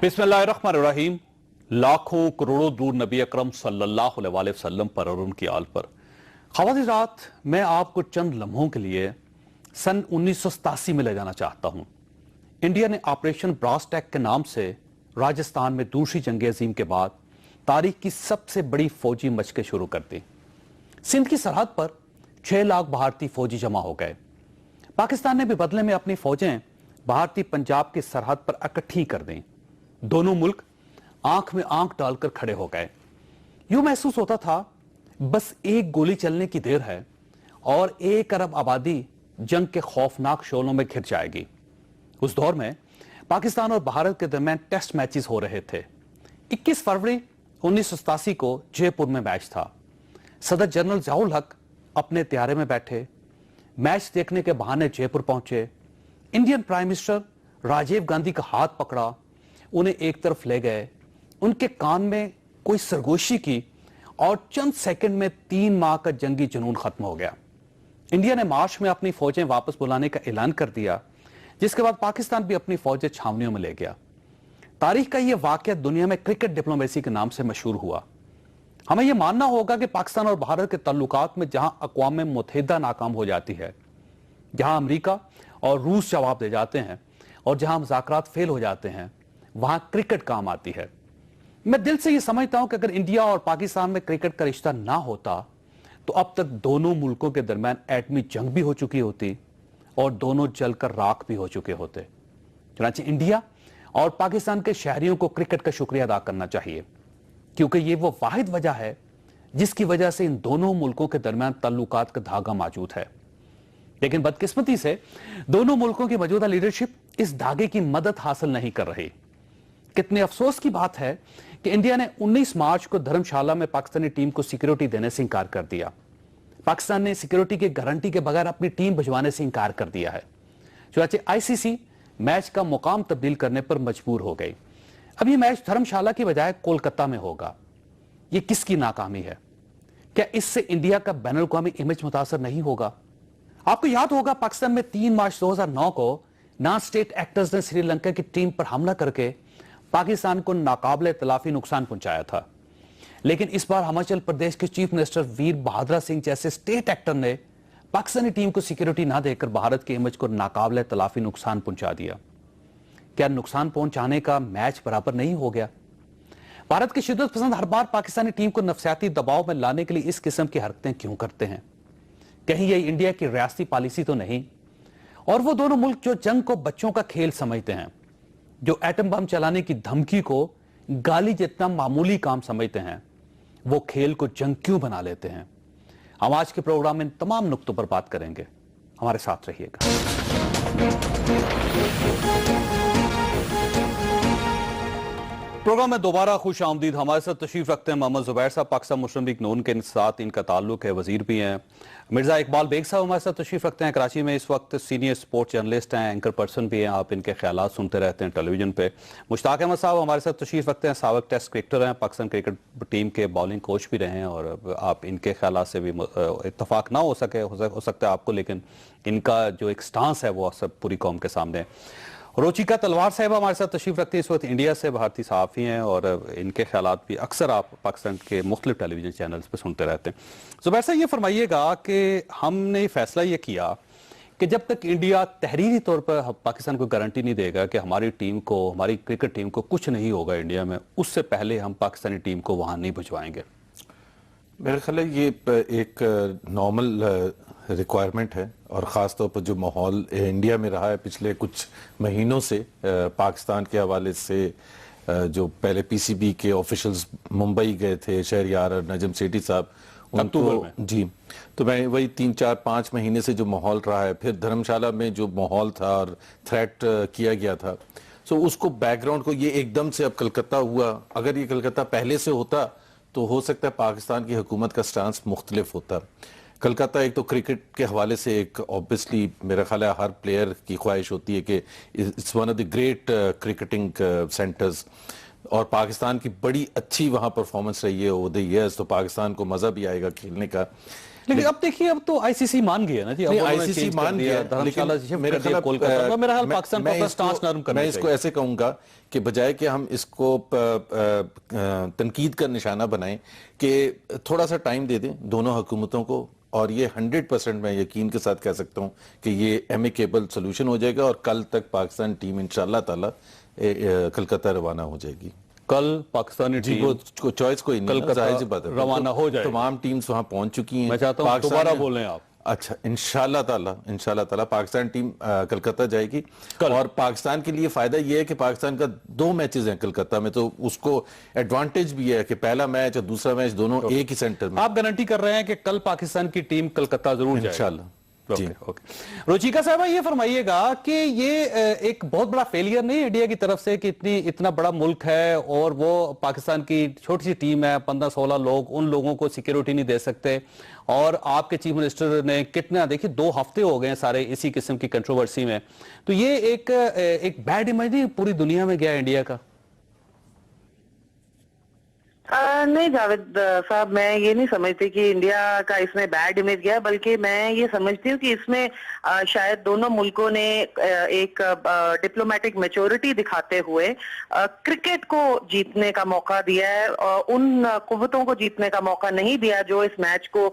बिस्मिल्लाहिर्रहमानिर्रहीम। लाखों करोड़ों दूर नबी अकरम सल्लल्लाहु अलैहि वसल्लम पर और उनकी आल पर। ख़वातीन रात मैं आपको चंद लम्हों के लिए सन 1987 में ले जाना चाहता हूं। इंडिया ने ऑपरेशन ब्रास टैग के नाम से राजस्थान में दूसरी जंग अजीम के बाद तारीख की सबसे बड़ी फौजी मशकें शुरू कर दी। सिंध की सरहद पर 6 लाख भारतीय फौजी जमा हो गए। पाकिस्तान ने भी बदले में अपनी फौजें भारतीय पंजाब की सरहद पर इकट्ठी कर दी। दोनों मुल्क आंख में आंख डालकर खड़े हो गए। यूं महसूस होता था बस एक गोली चलने की देर है और 1 अरब आबादी जंग के खौफनाक शोलों में घिर जाएगी। उस दौर में पाकिस्तान और भारत के दरमियान टेस्ट मैचेस हो रहे थे। 21 फरवरी 1987 को जयपुर में मैच था। सदर जनरल ज़ियाउल हक अपने त्यारे में बैठे मैच देखने के बहाने जयपुर पहुंचे। Indian prime minister Rajiv Gandhi का हाथ पकड़ा, उन्हें एक तरफ ले गए, उनके कान में कोई सरगोशी की और चंद सेकंड में 3 माह का जंगी जुनून खत्म हो गया। इंडिया ने मार्च में अपनी फौजें वापस बुलाने का ऐलान कर दिया, जिसके बाद पाकिस्तान भी अपनी फौजें छावनियों में ले गया। तारीख का यह वाकया दुनिया में क्रिकेट डिप्लोमेसी के नाम से मशहूर हुआ। हमें यह मानना होगा कि पाकिस्तान और भारत के ताल्लुकात में जहां अक़वाम मुत्तहिदा नाकाम हो जाती है, जहां अमेरिका और रूस जवाब दे जाते हैं और जहां मुज़ाकरात फेल हो जाते हैं, वहां क्रिकेट काम आती है। मैं दिल से यह समझता हूं कि अगर इंडिया और पाकिस्तान में क्रिकेट का रिश्ता ना होता तो अब तक दोनों मुल्कों के दरमियान एटमी जंग भी हो चुकी होती और दोनों जलकर राख भी हो चुके होते। चुनांचे इंडिया और पाकिस्तान के शहरियों को क्रिकेट का शुक्रिया अदा करना चाहिए, क्योंकि यह वो वाहिद वजह है जिसकी वजह से इन दोनों मुल्कों के दरमियान ताल्लुकात का धागा मौजूद है। लेकिन बदकिस्मती से दोनों मुल्कों की मौजूदा लीडरशिप इस धागे की मदद हासिल नहीं कर रही। कितने अफसोस की बात है कि इंडिया ने 19 मार्च को धर्मशाला में पाकिस्तानी टीम को सिक्योरिटी देने से इंकार कर दिया। पाकिस्तान ने सिक्योरिटी की गारंटी के बगैर अपनी टीम भिजवाने से इंकार कर दिया है। चुनांचे आईसीसी मैच का मुकाम तब्दील करने पर मजबूर हो गई। अब यह मैच धर्मशाला की बजाय कोलकाता में होगा। यह किसकी नाकामी है? क्या इससे इंडिया का बैनुल अक़वामी इमेज मुतासर नहीं होगा? आपको याद होगा पाकिस्तान में 3 मार्च 2009 को नॉन स्टेट एक्टर्स ने श्रीलंका की टीम पर हमला करके पाकिस्तान को नाकाबिले तलाफी नुकसान पहुंचाया था। लेकिन इस बार हिमाचल प्रदेश के चीफ मिनिस्टर वीर बहादुर सिंह जैसे स्टेट एक्टर ने पाकिस्तानी टीम को सिक्योरिटी ना देकर भारत के इमेज को नाकाबिले तलाफी नुकसान पहुंचा दिया। क्या नुकसान पहुंचाने का मैच बराबर नहीं हो गया? भारत के शिद्दत पसंद हर बार पाकिस्तानी टीम को नफसियाती दबाव में लाने के लिए इस किस्म की हरकतें क्यों करते हैं? कहीं यह इंडिया की रियासती पॉलिसी तो नहीं? और वो दोनों मुल्क जो जंग को बच्चों का खेल समझते हैं, जो एटम बम चलाने की धमकी को गाली जितना मामूली काम समझते हैं, वो खेल को जंग क्यों बना लेते हैं? हम आज के प्रोग्राम में इन तमाम नुक्तों पर बात करेंगे। हमारे साथ रहिएगा। प्रोग्राम में दोबारा खुश आमदीद। हमारे साथ तशरीफ रखते हैं मोहम्मद जुबैर साहब, पाकिस्तान मुस्लिम लीग नून के साथ इनका ताल्लुक है, वजीर भी हैं। मिर्जा इकबाल बेग साहब हमारे साथ तशरीफ रखते हैं, कराची में इस वक्त सीनियर स्पोर्ट्स जर्नलिस्ट हैं, एंकर पर्सन भी हैं, आप इनके ख्यालात सुनते रहते हैं टेलीविजन पे। मुश्ताक अहमद साहब हमारे साथ तशरीफ रखते हैं, साबिक टेस्ट क्रिकेटर हैं, पाकिस्तान क्रिकेट टीम के बॉलिंग कोच भी रहे हैं और आप इनके ख्यालात से भी इत्तफाक ना हो सकता है आपको, लेकिन इनका जो एक स्टांस है वो सब पूरी कौम के सामने है। रोचिका तलवार साहब हमारे साथ तशरीफ रखती है, इस वक्त इंडिया से भारतीय सहाफ़ी हैं और इनके ख्यालात भी अक्सर आप पाकिस्तान के मुख्तलिफ टेलीविजन चैनल्स पर सुनते रहते हैं। ज़ुबैर साहब ये फरमाइएगा कि हमने फैसला ये किया कि जब तक इंडिया तहरीरी तौर पर पाकिस्तान को गारंटी नहीं देगा कि हमारी टीम को, हमारी क्रिकेट टीम को कुछ नहीं होगा इंडिया में, उससे पहले हम पाकिस्तानी टीम को वहाँ नहीं भिजवाएंगे। मेरे ख्याल है ये एक नॉर्मल रिक्वायरमेंट है और ख़ास तौर पर जो माहौल इंडिया में रहा है पिछले कुछ महीनों से पाकिस्तान के हवाले से, जो पहले पीसीबी के ऑफिशियल्स मुंबई गए थे, शहरयार और नजम सेठी साहब, उनको जी, तो मैं वही 3-4-5 महीने से जो माहौल रहा है, फिर धर्मशाला में जो माहौल था और थ्रेट किया गया था, सो उसको बैकग्राउंड को ये एकदम से अब कलकत्ता हुआ। अगर ये कलकत्ता पहले से होता तो हो सकता है पाकिस्तान की हुकूमत का स्टांस मुख्तलिफ होता। कलकत्ता एक तो क्रिकेट के हवाले से एक ऑब्वियसली मेरा ख्याल है हर प्लेयर की ख्वाहिश होती है कि it's one of the great cricketing centres, और पाकिस्तान की बड़ी अच्छी वहाँ परफॉर्मेंस रही है ओवर द ईयर्स, तो पाकिस्तान को मज़ा भी आएगा खेलने का। लेकिन अब देखिए, अब तो आईसीसी मान गया ना जी, अब उन्होंने आईसीसी चेंज कर मान दिया, गया, धर्मशाला लेकिन शिफ्ट मेरे कर दिया ख्याल कोलकाता में। मेरा ख्याल पाकिस्तान को मैं अपना स्टांस नरम करना मैं इसको चाहिए। ऐसे कहूंगा कि बजाय कि हम इसको तनकीद का निशाना बनाएं कि थोड़ा सा टाइम दे दें दोनों हुकूमतों को, और ये 100% मैं यकीन के साथ कह सकता हूं कि ये एमिकेबल सोल्यूशन हो जाएगा और कल तक पाकिस्तान टीम इंशाल्लाह ताला कलकत्ता रवाना हो जाएगी। कल पाकिस्तानी जी, टीम वो चॉइस कोई नहीं, कलकत्ता जाहिर सी बात है, रवाना हो जाएगी। तमाम टीम्स वहां पहुंच चुकी हैं। मैं चाहता हूं पाकिस्तान दोबारा ने- बोलें आप। अच्छा, इंशाल्लाह ताला पाकिस्तान टीम कलकत्ता जाएगी। और पाकिस्तान के लिए फायदा यह है कि पाकिस्तान का 2 मैचेस हैं कलकत्ता में, तो उसको एडवांटेज भी है कि पहला मैच और दूसरा मैच दोनों एक ही सेंटर में। आप गारंटी कर रहे हैं कि कल पाकिस्तान की टीम कलकत्ता जरूर जाएगी इंशाल्लाह। जी। ओके। रुचिका साहबा, ये फरमाइएगा कि ये एक बहुत बड़ा फेलियर नहीं इंडिया की तरफ से कि इतना बड़ा मुल्क है और वो पाकिस्तान की छोटी सी टीम है, 15-16 लोग, उन लोगों को सिक्योरिटी नहीं दे सकते, और आपके चीफ मिनिस्टर ने कितना, देखिए 2 हफ्ते हो गए हैं सारे इसी किस्म की कंट्रोवर्सी में, तो ये एक बैड इमेज नहीं पूरी दुनिया में गया इंडिया का? नहीं जावेद साहब, मैं ये नहीं समझती कि इंडिया का इसमें बैड इमेज गया, बल्कि मैं ये समझती हूँ कि इसमें शायद दोनों मुल्कों ने एक डिप्लोमेटिक मैच्योरिटी दिखाते हुए क्रिकेट को जीतने का मौका दिया है, उन कुव्वतों को जीतने का मौका नहीं दिया जो इस मैच को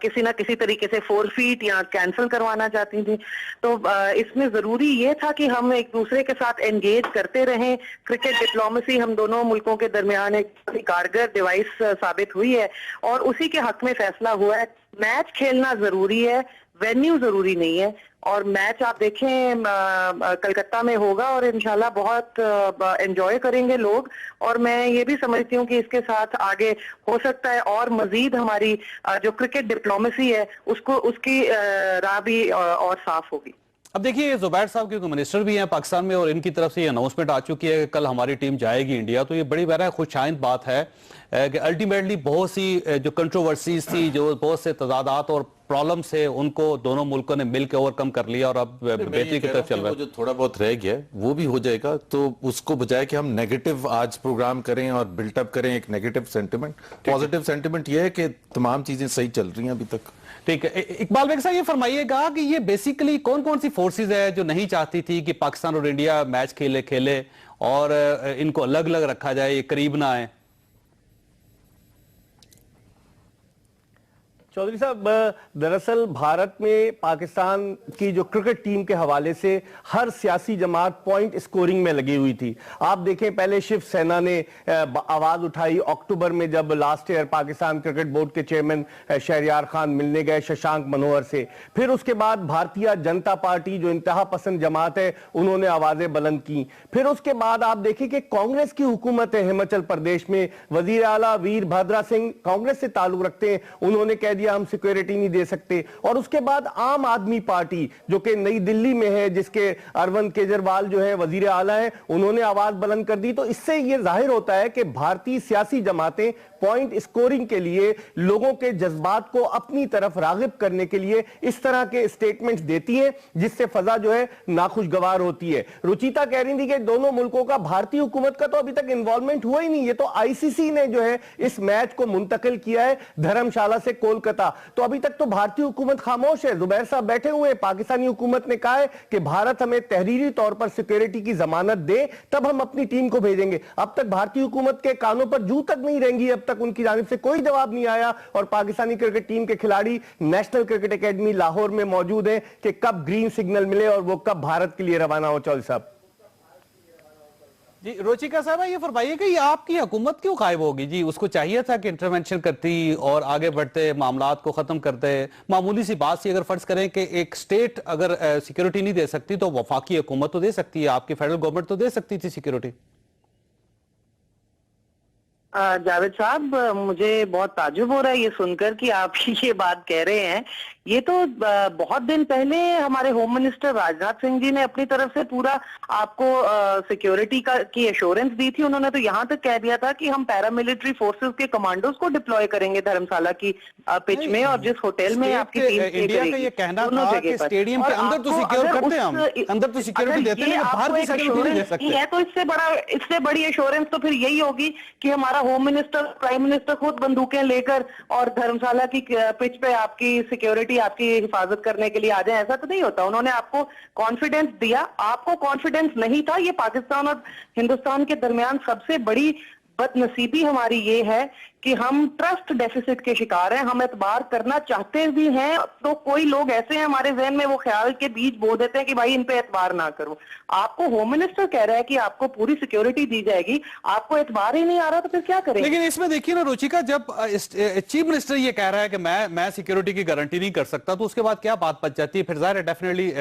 किसी ना किसी तरीके से फोरफीट या कैंसिल करवाना चाहती थी। तो इसमें जरूरी ये था कि हम एक दूसरे के साथ एंगेज करते रहें। क्रिकेट डिप्लोमेसी हम दोनों मुल्कों के दरमियान एक कारगर डिवाइस साबित हुई है और उसी के हक में फैसला हुआ है। मैच खेलना जरूरी है, वेन्यू जरूरी नहीं है, और मैच आप देखें कलकत्ता में होगा और इंशाल्लाह बहुत एंजॉय करेंगे लोग। और मैं ये भी समझती हूँ कि इसके साथ आगे हो सकता है और मजीद हमारी जो क्रिकेट डिप्लोमेसी है उसकी राह भी और साफ होगी। अब देखिए, जुबैर साहब क्योंकि मिनिस्टर भी हैं पाकिस्तान में और इनकी तरफ से ये अनाउंसमेंट आ चुकी है कि कल हमारी टीम जाएगी इंडिया, तो ये बड़ी बड़ा खुशाइंद बात है कि अल्टीमेटली बहुत सी जो कंट्रोवर्सीज थी, जो बहुत से तजादात और प्रॉब्लम्स है, उनको दोनों मुल्कों ने मिलकर ओवरकम कर लिया और अब बेहतरी की तरफ चल रहा है। जो थोड़ा बहुत रह गया है वो भी हो जाएगा, तो उसको बजाय कि हम नेगेटिव आज प्रोग्राम करें और बिल्टअप करें एक नेगेटिव सेंटिमेंट, पॉजिटिव सेंटिमेंट ये है कि तमाम चीजें सही चल रही हैं अभी तक। ठीक है, इकबाल बेग साहब ये फरमाइएगा कि ये बेसिकली कौन कौन सी फोर्सेज है जो नहीं चाहती थी कि पाकिस्तान और इंडिया मैच खेले और इनको अलग अलग रखा जाए, ये करीब ना आए? चौधरी साहब, दरअसल भारत में पाकिस्तान की जो क्रिकेट टीम के हवाले से हर सियासी जमात पॉइंट स्कोरिंग में लगी हुई थी। आप देखें, पहले शिवसेना ने आवाज उठाई अक्टूबर में जब last year Pakistan cricket board के चेयरमैन शहरयार खान मिलने गए शशांक मनोहर से। फिर उसके बाद भारतीय जनता पार्टी जो इंतहा पसंद जमात है उन्होंने आवाजें बुलंद की। फिर उसके बाद आप देखें कि कांग्रेस की हुकूमत है हिमाचल प्रदेश में, वजीर आला वीरभद्र सिंह कांग्रेस से ताल्लुक रखते हैं, उन्होंने कह हम सिक्योरिटी नहीं दे सकते। और उसके बाद आम आदमी पार्टी जो कि नई दिल्ली में है, जिसके अरविंद केजरीवाल जो है वजीर आला है, उन्होंने आवाज बुलंद कर दी। तो इससे यह जाहिर होता है कि भारतीय सियासी जमातें पॉइंट स्कोरिंग के लिए लोगों के जज्बात को अपनी तरफ रागिब करने के लिए इस तरह के स्टेटमेंट्स देती हैं, जिससे फजा जो है नाखुशगवार होती है। रुचिता कह रही थी कि दोनों मुल्कों का, भारतीय हुकूमत का तो अभी तक इन्वॉल्वमेंट हुआ ही नहीं, ये तो आईसीसी ने जो है इस मैच को मुंतकिल किया है धर्मशाला से कोलकाता। तो अभी तक तो भारतीय हुकूमत खामोश है। जुबैर साहब बैठे हुए हैं, पाकिस्तानी हुकूमत ने कहा है कि भारत हमें तहरीरी तौर पर सिक्योरिटी की जमानत दे तब हम अपनी टीम को भेजेंगे। अब तक भारतीय हुकूमत के कानों पर जू तक नहीं रहेंगी, अब तक उनकी जानिब से कोई जवाब नहीं आया। और पाकिस्तानी क्रिकेट टीम के खिलाड़ी नेशनल क्रिकेट एकेडमी लाहौर में मौजूद हैं कि कब ग्रीन सिग्नल मिले और वो कब भारत के लिए रवाना हो। चौधरी साहब जी, रुचिका साहब ये फरमाइए कि ये आपकी हुकूमत क्यों गायब होगी जी? उसको चाहिए था कि इंटरवेंशन करती और आगे बढ़ते, मामलात को खत्म करते। मामूली सी बात सी अगर फर्ज करें कि एक स्टेट अगर सिक्योरिटी नहीं दे सकती तो वफाकी हुकूमत तो दे सकती है, आपकी फेडरल गवर्नमेंट तो दे सकती थी सिक्योरिटी। जावेद साहब, मुझे बहुत ताज्जुब हो रहा है ये सुनकर कि आप ये बात कह रहे हैं। ये तो बहुत दिन पहले हमारे होम मिनिस्टर राजनाथ सिंह जी ने अपनी तरफ से पूरा आपको सिक्योरिटी की एश्योरेंस दी थी। उन्होंने तो यहाँ तक कह दिया था कि हम पैरामिलिट्री फोर्सेस के कमांडोज को डिप्लॉय करेंगे धर्मशाला की पिच में, और जिस होटल में आपकी टीम इंडिया का ये कहना था कि स्टेडियम के अंदर तो सिक्योर करते हैं हम, अंदर तो सिक्योरिटी देते हैं, बाहर भी सिक्योरिटी नहीं दे सकते। है तो इससे बड़ी एश्योरेंस तो फिर यही होगी कि हमारा होम मिनिस्टर, प्राइम मिनिस्टर खुद बंदूकें लेकर और धर्मशाला की पिच पे आपकी सिक्योरिटी, आपकी हिफाजत करने के लिए आ जाए, ऐसा तो नहीं होता। उन्होंने आपको कॉन्फिडेंस दिया, आपको कॉन्फिडेंस नहीं था। ये पाकिस्तान और हिंदुस्तान के दरमियान सबसे बड़ी बदनसीबी हमारी ये है कि हम ट्रस्ट डेफिसिट के शिकार हैं। हम एतबार करना चाहते भी हैं तो कोई लोग ऐसे हैं हमारे जहन में, वो ख्याल के बीज बो देते हैं कि भाई इन पे एतबार ना करो। आपको होम मिनिस्टर कह रहा है कि आपको पूरी सिक्योरिटी दी जाएगी, आपको एतबार ही नहीं आ रहा तो फिर क्या करें? लेकिन इसमें देखिए ना रुचिका, जब चीफ मिनिस्टर ये कह रहा है कि मैं सिक्योरिटी की गारंटी नहीं कर सकता, तो उसके बाद क्या बात बच जाती है? फिर जाहिर है डेफिनेटली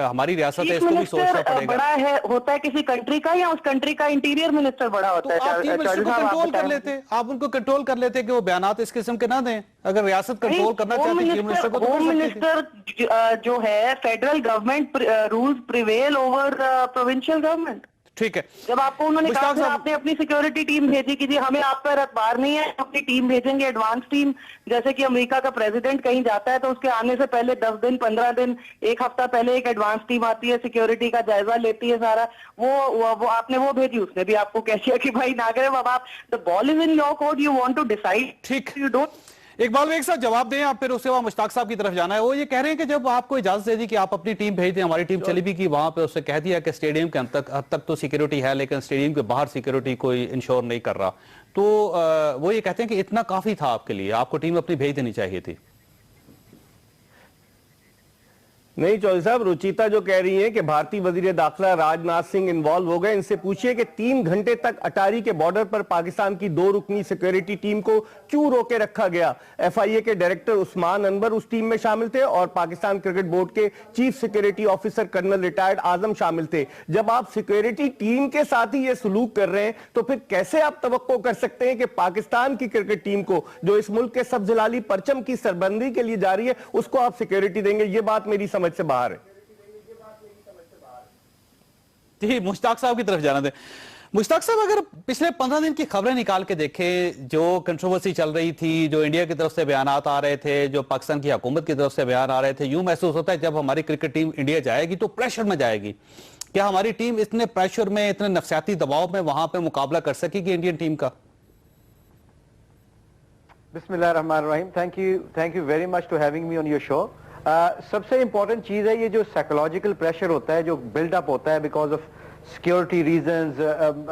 हमारी रियासत है, इसको भी सोचना पड़ेगा। बड़ा है होता है किसी कंट्री का, या उस कंट्री का इंटीरियर मिनिस्टर बड़ा होता है। आप चीफ मिनिस्टर को कंट्रोल कर लेते, आप उनको कंट्रोल कर लेते कि वो बयानात इस किस्म के ना दें। अगर रियासत कंट्रोल करना चाहती है चीफ मिनिस्टर को, तो होम मिनिस्टर जो है, federal government rules prevail over provincial government. ठीक है। जब आपको उन्होंने कहा कि आपने अपनी सिक्योरिटी टीम भेजी कि जी हमें आप पर एतबार नहीं है, अपनी टीम भेजेंगे, एडवांस टीम। जैसे कि अमेरिका का प्रेसिडेंट कहीं जाता है तो उसके आने से पहले 10 दिन, 15 दिन, एक हफ्ता पहले एक एडवांस टीम आती है, सिक्योरिटी का जायजा लेती है सारा। वो आपने वो भेजी, उसने भी आपको कह दिया कि भाई ना करें। अब आप, the ball is in your court, you want to decide, ठीक, यू डोंट। इकबाल भाई एक साथ जवाब दें आप, फिर उसके बाद मुश्ताक साहब की तरफ जाना है। वो ये कह रहे हैं कि जब आपको इजाजत दे दी कि आप अपनी टीम भेज दें, हमारी टीम चली भी की वहां पे, उससे कह दिया कि स्टेडियम के हद तक तो सिक्योरिटी है, लेकिन स्टेडियम के बाहर सिक्योरिटी कोई इंश्योर नहीं कर रहा, तो वो ये कहते हैं कि इतना काफी था आपके लिए, आपको टीम अपनी भेज देनी चाहिए थी। नहीं चौधरी साहब, रुचिता जो कह रही है कि भारतीय वजीर दाखिला राजनाथ सिंह इन्वॉल्व हो गए, इनसे पूछिए कि 3 घंटे तक अटारी के बॉर्डर पर पाकिस्तान की 2 रुकनी सिक्योरिटी टीम को क्यों रोके रखा गया। एफआईए के डायरेक्टर उस्मान अनवर उस टीम में शामिल थे और पाकिस्तान क्रिकेट बोर्ड के chief security officer colonel retired Azam शामिल थे। जब आप सिक्योरिटी टीम के साथ ही ये सलूक कर रहे हैं तो फिर कैसे आप तवक्को कर सकते हैं कि पाकिस्तान की क्रिकेट टीम को, जो इस मुल्क के सब जलाली परचम की सरबंदी के लिए जा रही है, उसको आप सिक्योरिटी देंगे? ये बात मेरी समझ से बाहर है। ठीक, मुश्ताक साहब की तरफ जाना दें। मुश्ताक साहब, अगर पिछले 15 दिन की खबरें निकाल के देखें, जो कंट्रोवर्सी चल रही थी, जो इंडिया की तरफ से बयानात आ रहे थे, जो पाकिस्तान की हुकूमत की तरफ से बयान आ रहे थे, यूं महसूस होता है जब हमारी क्रिकेट टीम इंडिया जाएगी तो प्रेशर में जाएगी। क्या हमारी टीम इतने प्रेशर में, इतने नफसियाती दबाव में वहां पे मुकाबला कर सकेगी इंडियन टीम का? बिस्मिल्लाहिर्रहमानिर्रहीम। Thank you very much to having me on your show. सबसे इंपॉर्टेंट चीज है ये जो साइकोलॉजिकल प्रेशर होता है, जो बिल्डअप होता है बिकॉज ऑफ सिक्योरिटी रीजंस,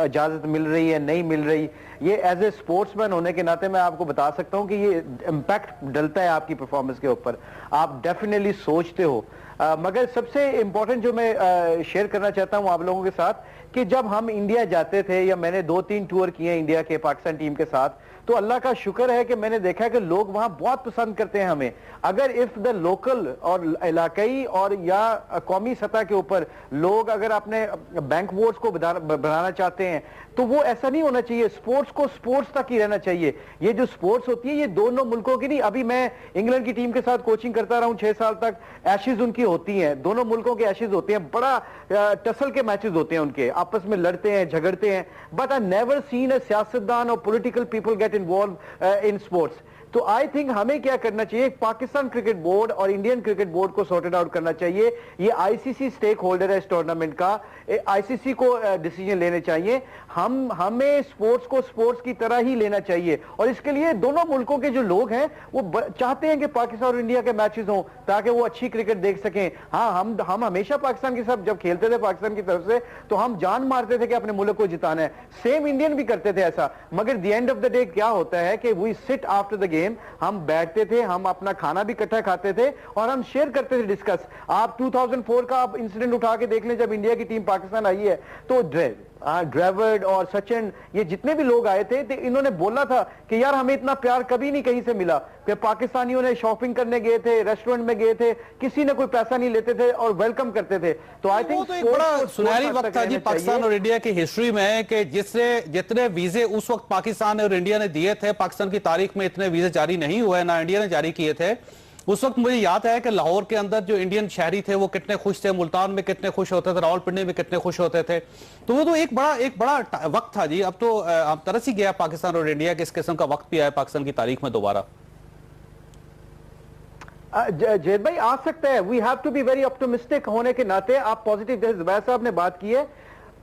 इजाजत मिल रही है नहीं मिल रही, ये एज ए स्पोर्ट्समैन होने के नाते मैं आपको बता सकता हूं कि ये इम्पैक्ट डलता है आपकी परफॉर्मेंस के ऊपर। आप डेफिनेटली सोचते हो, मगर सबसे इंपॉर्टेंट जो मैं शेयर करना चाहता हूं आप लोगों के साथ, कि जब हम इंडिया जाते थे, या मैंने 2-3 टूर किए इंडिया के पाकिस्तान टीम के साथ, तो अल्लाह का शुक्र है कि मैंने देखा है कि लोग वहां बहुत पसंद करते हैं हमें। अगर इफ द लोकल और इलाकाई और या कौमी सतह के ऊपर लोग अगर अपने बैंक वोट्स को बढ़ाना चाहते हैं तो वो ऐसा नहीं होना चाहिए। स्पोर्ट्स को स्पोर्ट्स तक ही रहना चाहिए। ये जो स्पोर्ट्स होती है ये दोनों मुल्कों की नहीं। अभी मैं इंग्लैंड की टीम के साथ कोचिंग करता रहा हूं 6 साल तक, एशेज उनकी होती हैं, दोनों मुल्कों के एशेज होते हैं, बड़ा टसल के मैचेस होते हैं उनके, आपस में लड़ते हैं, झगड़ते हैं, but I never seen a सियासतदान और political people get involve in sports. तो आई थिंक हमें क्या करना चाहिए, पाकिस्तान क्रिकेट बोर्ड और इंडियन क्रिकेट बोर्ड को सॉर्टेड आउट करना चाहिए। ये आईसीसी स्टेक होल्डर है इस टूर्नामेंट का, आईसीसी को डिसीजन लेने चाहिए। हमें स्पोर्ट्स को स्पोर्ट्स की तरह ही लेना चाहिए, और इसके लिए दोनों मुल्कों के जो लोग हैं वो चाहते हैं कि पाकिस्तान और इंडिया के मैचेस हों ताकि वो अच्छी क्रिकेट देख सकें। हाँ, हम हमेशा पाकिस्तान के साथ जब खेलते थे पाकिस्तान की तरफ से, तो हम जान मारते थे कि अपने मुल्क को जिताना है। सेम इंडियन भी करते थे ऐसा, मगर the end of the day क्या होता है कि we sit after the game, हम बैठते थे, हम अपना खाना भी इकट्ठा खाते थे और हम शेयर करते थे, डिस्कस। आप 2004 का आप इंसिडेंट उठा के देख लें, जब इंडिया की टीम पाकिस्तान आई है तो ड्रेविड और सचिन, ये जितने भी लोग आए थे, इन्होंने बोला था कि यार हमें इतना प्यार कभी नहीं कहीं से मिला। कि पाकिस्तानियों ने शॉपिंग करने गए थे, रेस्टोरेंट में गए थे, किसी ने कोई पैसा नहीं लेते थे और वेलकम करते थे। तो आई थिंक एक बड़ा सुनहरी वक्त था जी पाकिस्तान और इंडिया की हिस्ट्री में, कि जितने वीजे उस वक्त पाकिस्तान और इंडिया ने दिए थे, पाकिस्तान की तारीख में इतने वीजे जारी नहीं हुए, ना इंडिया ने जारी किए थे। उस वक्त मुझे याद है कि लाहौर के अंदर जो इंडियन शहरी थे वो कितने खुश थे, मुल्तान में कितने खुश होते थे, रावलपिंडी में कितने खुश होते थे। तो वो तो एक बड़ा वक्त था जी। अब तो अब तरस ही गया पाकिस्तान और इंडिया के, इस किस्म का वक्त भी आया पाकिस्तान की तारीख में दोबारा। जैद भाई आ सकता है, we have to be very optimistic होने के नाते। आप पॉजिटिव, जैसे जुबैर साहब ने बात की है,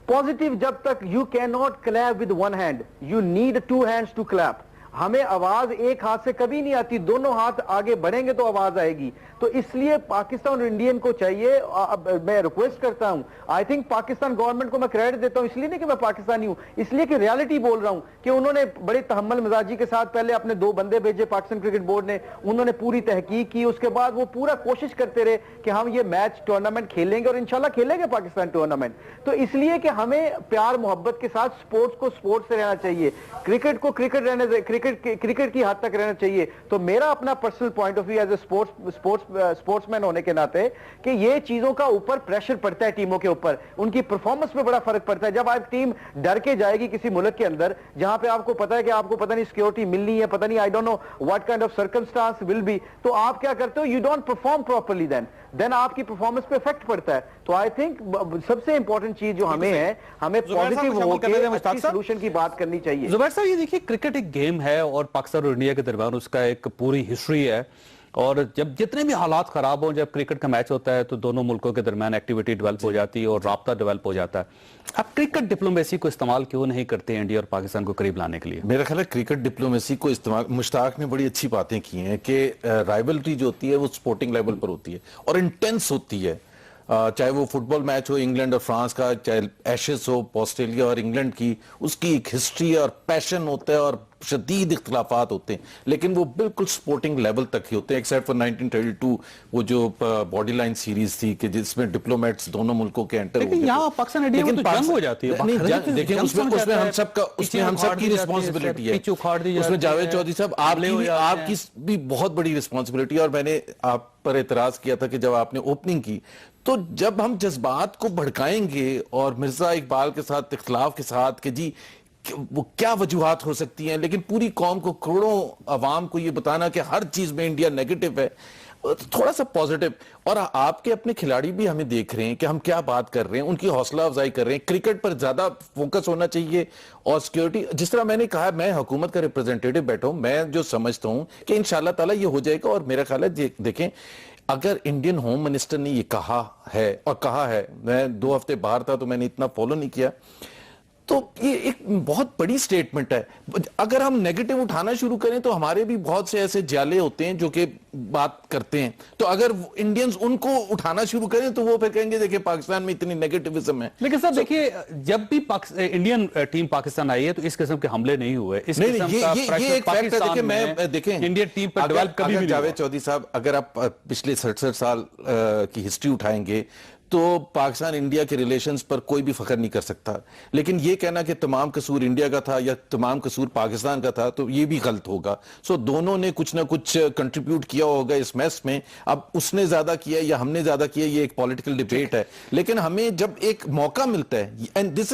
पॉजिटिव जब तक you can not clap with one hand, you need two hands to clap. हमें आवाज एक हाथ से कभी नहीं आती, दोनों हाथ आगे बढ़ेंगे तो आवाज आएगी। तो इसलिए पाकिस्तान और इंडियन को चाहिए, मैं रिक्वेस्ट करता हूं, आई थिंक पाकिस्तान गवर्नमेंट को मैं क्रेडिट देता हूं, इसलिए नहीं कि मैं पाकिस्तानी हूं, इसलिए कि रियलिटी बोल रहा हूं कि उन्होंने बड़े तहम्मुल मिजाजी के साथ पहले अपने 2 बंदे भेजे पाकिस्तान क्रिकेट बोर्ड ने, उन्होंने पूरी तहकीक की, उसके बाद वो पूरा कोशिश करते रहे कि हम ये मैच टूर्नामेंट खेलेंगे और इंशाल्लाह खेलेंगे पाकिस्तान टूर्नामेंट। तो इसलिए कि हमें प्यार मोहब्बत के साथ स्पोर्ट्स को स्पोर्ट्स से रहना चाहिए, क्रिकेट को क्रिकेट रहने, क्रिकेट की हद तक रहना चाहिए। तो मेरा अपना personal point of view as a sportsman होने के नाते कि ये चीजों का ऊपर प्रेशर पड़ता है टीमों के ऊपर, उनकी परफॉर्मेंस पे बड़ा फर्क पड़ता है। जब आप टीम डर के जाएगी किसी मुल्क के अंदर जहां पे आपको पता है कि आपको पता नहीं सिक्योरिटी मिलनी है, पता नहीं I don't know what kind of circumstance will be, तो आप क्या करते हो, you don't perform properly, then आपकी परफॉर्मेंस पे इफेक्ट पड़ता है। तो आई थिंक सबसे इंपॉर्टेंट चीज जो हमें है, हमें पॉजिटिव होकर सॉल्यूशन की बात करनी चाहिए। जुबैर साहब, ये देखिए क्रिकेट एक गेम है और पाकिस्तान और इंडिया के दरमियान उसका एक पूरी हिस्ट्री है, और जब जितने भी हालात खराब हो, जब क्रिकेट का मैच होता है तो दोनों मुल्कों के दरमियान एक्टिविटी डेवलप हो जाती है और राब्ता डेवलप हो जाता है। आप क्रिकेट डिप्लोमेसी को इस्तेमाल क्यों नहीं करते इंडिया और पाकिस्तान को करीब लाने के लिए? मेरा ख्याल है क्रिकेट डिप्लोमेसी को इस्तेमाल, मुश्ताक ने बड़ी अच्छी बातें की हैं कि राइवलरी जो होती है वो स्पोर्टिंग लेवल पर होती है और इंटेंस होती है, चाहे वो फुटबॉल मैच हो इंग्लैंड और फ्रांस का, चाहे एशेस हो ऑस्ट्रेलिया और इंग्लैंड की, उसकी एक हिस्ट्री और पैशन होता है और शदीद इख्तलाफात होते हैं, लेकिन वो बिल्कुल स्पोर्टिंग लेवल तक ही होते हैं, एक्सेप्ट फॉर 1932 वो जो बॉडी लाइन सीरीज थी कि जिसमें डिप्लोमेट्स दोनों मुल्कों के एंटर हो गए। यहाँ पाकिस्तान इंडिया में तो जंग हो जाती है। देखिए उसमें हम सब की रिस्पॉन्सिबिलिटी है, उसमें जावेद चौधरी साहब आपकी भी बहुत बड़ी रिस्पॉन्सिबिलिटी है। और मैंने आप पर एतराज किया था कि जब आपने ओपनिंग की, तो जब हम जज्बात को भड़काएंगे और मिर्जा इकबाल के साथ इख्तलाफ के साथ कि जी वो क्या वजूहात हो सकती हैं, लेकिन पूरी कौम को, करोड़ों अवाम को ये बताना कि हर चीज में इंडिया नेगेटिव है, थोड़ा सा पॉजिटिव। और आपके अपने खिलाड़ी भी हमें देख रहे हैं कि हम क्या बात कर रहे हैं, उनकी हौसला अफजाई कर रहे हैं, क्रिकेट पर ज्यादा फोकस होना चाहिए और सिक्योरिटी, जिस तरह मैंने कहा मैं हुकूमत का रिप्रेजेंटेटिव बैठा हूं, मैं जो समझता हूं कि इंशाल्लाह ताला ये हो जाएगा। और मेरा ख्याल है देखें, अगर इंडियन होम मिनिस्टर ने ये कहा है, मैं 2 हफ्ते बाहर था तो मैंने इतना फॉलो नहीं किया, तो ये एक बहुत बड़ी स्टेटमेंट है। अगर हम नेगेटिव उठाना शुरू करें तो हमारे भी बहुत से ऐसे जाले होते हैं जो कि बात करते हैं, तो अगर इंडियंस उनको उठाना शुरू करें तो वो फिर कहेंगे देखिए पाकिस्तान में इतनी नेगेटिविज्म है। लेकिन सर देखिए, जब भी इंडियन टीम पाकिस्तान आई है तो इस किस्म के हमले नहीं हुए, इस किस्म का ये एक फैक्ट है। देखिए मैं देखें इंडियन टीम पर डेवलप कभी भी। जावेद चौधरी साहब, अगर आप पिछले 67 साल की हिस्ट्री उठाएंगे तो पाकिस्तान इंडिया के रिलेशंस पर कोई भी फख्र नहीं कर सकता, लेकिन ये कहना कि तमाम कसूर इंडिया का था या तमाम कसूर पाकिस्तान का था तो ये भी गलत होगा। सो दोनों ने कुछ ना कुछ कंट्रीब्यूट किया होगा इस मैस में। अब उसने ज्यादा किया या हमने ज्यादा किया, ये एक पॉलिटिकल डिबेट है, लेकिन हमें जब एक मौका मिलता है, and this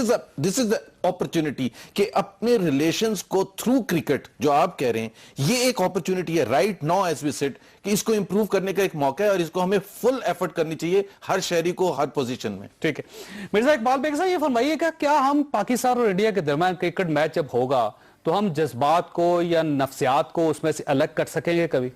is the opportunity कि अपने रिलेशंस को थ्रू क्रिकेट, जो आप कह रहे हैं, ये एक अपॉर्चुनिटी है right now as we sit, कि इसको इंप्रूव करने का एक मौका है और इसको हमें फुल एफर्ट करनी चाहिए हर शहरी को हर पोजीशन में। ठीक है, मिर्जा इकबाल बेग साहब ये फरमाइएगा, क्या हम पाकिस्तान और इंडिया के दरमियान क्रिकेट मैच जब होगा तो हम जज्बात को या नफ्सियात को उसमें से अलग कर सकेंगे कभी?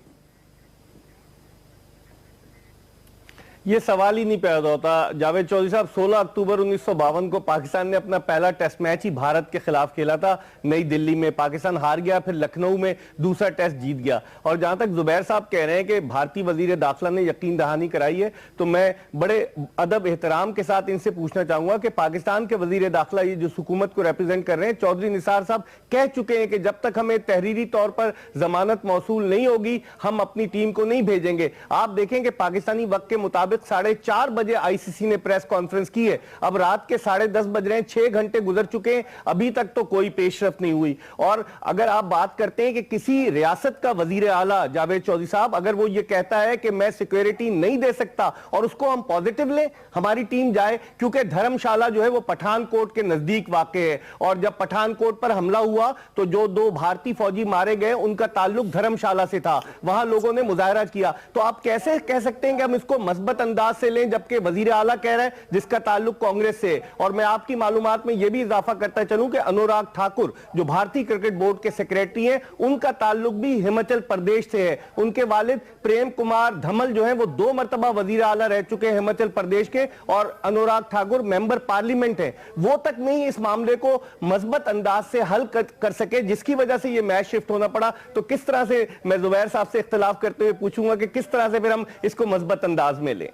ये सवाल ही नहीं पैदा होता। जावेद चौधरी साहब, 16 अक्टूबर 1952 को पाकिस्तान ने अपना पहला टेस्ट मैच ही भारत के खिलाफ खेला था नई दिल्ली में। पाकिस्तान हार गया, फिर लखनऊ में दूसरा टेस्ट जीत गया। और जहां तक जुबैर साहब कह रहे हैं कि भारतीय वजीर दाखिला ने यकीन दहानी कराई है, तो मैं बड़े अदब एहतराम के साथ इनसे पूछना चाहूंगा कि पाकिस्तान के वजीर दाखिला, ये जो हुकूमत को रिप्रेजेंट कर रहे हैं, चौधरी निसार साहब कह चुके हैं कि जब तक हमें तहरीरी तौर पर जमानत मौसूल नहीं होगी हम अपनी टीम को नहीं भेजेंगे। आप देखें कि पाकिस्तानी वक्त के मुताबिक 4:30 बजे आईसीसी ने प्रेस कॉन्फ्रेंस की है, अब रात के 10:30 बज रहे हैं, 6 घंटे गुजर चुके हैं, अभी तक तो कोई पेशरफ नहीं हुई। और अगर आप बात करते हैं कि किसी रियासत का वजीर आला जावेद चौधरी साहब, अगर वो ये कहता है कि मैं सिक्योरिटी नहीं दे सकता और उसको हम पॉजिटिव लें, हमारी टीम जाए, क्योंकि धर्मशाला जो है वो पठानकोट के नजदीक वाक़ है, और जब पठानकोट पर हमला हुआ तो जो 2 भारतीय फौजी मारे गए उनका ताल्लुक धर्मशाला से था, वहां लोगों ने मुजाहरा किया। तो आप कैसे कह सकते हैं कि हम इसको मस्बत अंदाज से लें, जबकि वजीर आला कह रहा है जिसका ताल्लुक कांग्रेस से। और मैं आपकी मालूमात में यह भी इजाफा करता चलूं कि अनुराग ठाकुर जो भारतीय क्रिकेट बोर्ड के सेक्रेटरी हैं, उनका ताल्लुक भी हिमाचल प्रदेश से है। उनके वालिद प्रेम कुमार धमल जो है वो 2 मरतबा वजीर आला रह चुके हैं हिमाचल प्रदेश के, और अनुराग ठाकुर मेंबर पार्लियामेंट है। वो तक नहीं इस मामले को मजबूत अंदाज से हल कर सके, जिसकी वजह से ये मैच शिफ्ट होना पड़ा। तो किस तरह से, मैं जुबैर साहब से इख्तिलाफ करते हुए पूछूंगा कि किस तरह से फिर हम इसको मजबूत अंदाज में लें?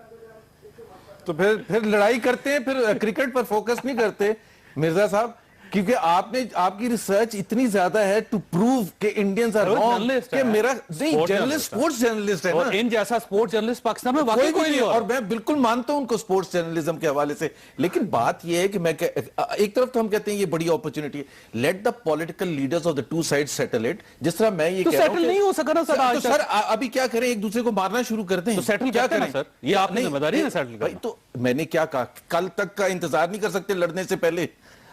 तो फिर लड़ाई करते हैं, फिर क्रिकेट पर फोकस नहीं करते मिर्जा साहब, क्योंकि आपकी रिसर्च इतनी ज्यादा है टू प्रूव कि इंडियंस आर रॉन्ग कि मेरा नहीं जर्नलिस्ट, स्पोर्ट्स जर्नलिस्ट है ना, इन जैसा स्पोर्ट्स जर्नलिस्ट पाकिस्तान में वाकई कोई नहीं है। और मैं बिल्कुल मानता हूं उनको स्पोर्ट्स जर्नलिज्म के हवाले से, लेकिन बात यह है कि मैं एक तरफ तो हम कहते हैं ये बड़ी अपॉर्चुनिटी है, let the political leaders of the two side settle it. जिस तरह मैं ये कह रहा हूं सेटल नहीं हो सका ना सर। सर अभी क्या करें, एक दूसरे को मारना शुरू करते हैं, तो सेटल क्या करें सर? ये आपकी जिम्मेदारी है सेटल करना। तो मैंने क्या कहा, कल तक का इंतजार नहीं कर सकते लड़ने से पहले?